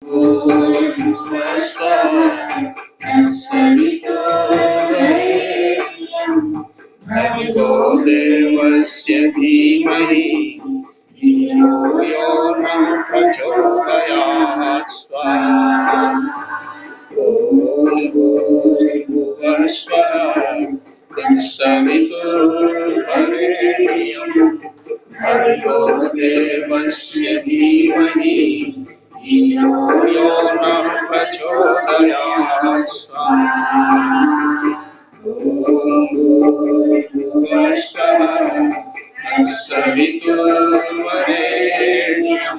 भूर्भुवस्सुः तत्सवितुर्वरेण्यं भर्गो देवस्य धीमहि धियो यो न प्रचोदयात् स्वाहा। ॐ भूर्भुवस्सुः तत्सवितुर्वरेण्यं भर्गो देवस्य धीमहि धियो यो नः प्रचोदयात् स्वाहा। ॐ भूर्भुवस्सुः तत्सवितुर्वरेण्यं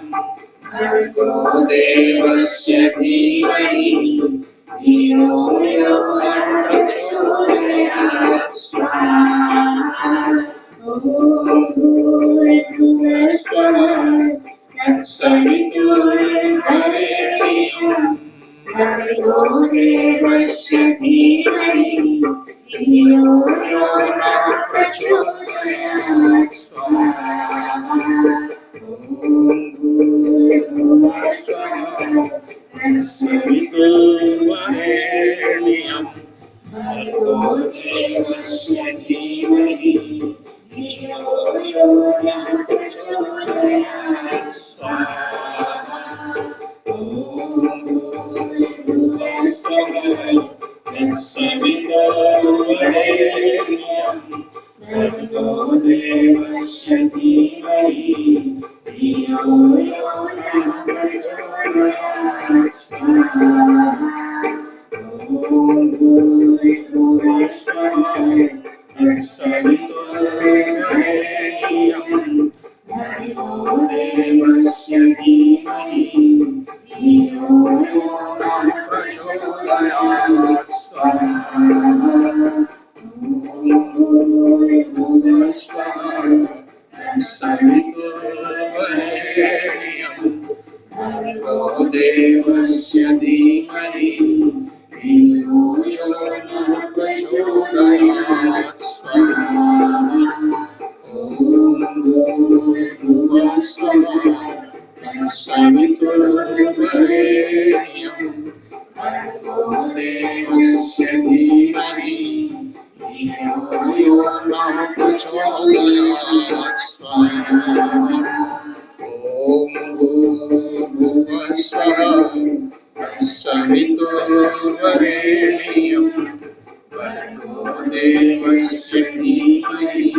भर्गो देवस्य धीमहि धियो यो नः प्रचोदयात् स्वाहा। ॐ भूर्भुवस्सुः तत्सवितुर्वरेण्यं भर्गो देवस्य धीमहि धियो यो नः प्रचोदयात् स्वाहा। ॐ भूर्भुवस्सुः तत्सवितुर्वरेण्यं भर्गो देवस्य धीमहि धियो यो नः प्रचोदयात् स्वाहा। ॐ भूर्भुवस्सुः तत्सवितुर्वरेण्यं भर्गो देवस्य धीमहि धियो यो नः प्रचोदयात् स्वाहा। ॐ भूर्भुवस्सुः तत्सवितुर्वरेण्यं भर्गो देवस्य धीमहि धियो यो नः प्रचोदयात् स्वाहा। ॐ भूर्भुवस्सुः तत्सवितुर्वरेण्यं भर्गो देवस्य धीमहि धियो यो नः प्रचोदयात् स्वाहा। ॐ भूर्भुवस्सुः तत्सवितुर्वरेण्यं भर्गो देवस्य धीमहि धियो यो नः प्रचोदयात् स्वाहा। ॐ भूर्भुवस्सुः तत्सवितुर्वरेण्यं भर्गो देवस्य धीमहि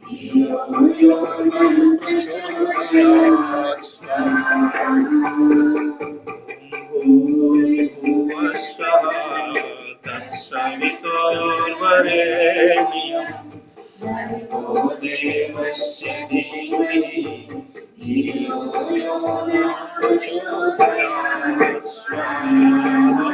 धियो यो नः प्रचोदयात् स्वाहा। भूर्भुवस्सुः तत्सवितुर्वरेण्यं भर्गो देवस्य धीमहि धियो यो नः प्रचोदयात् स्वाहा।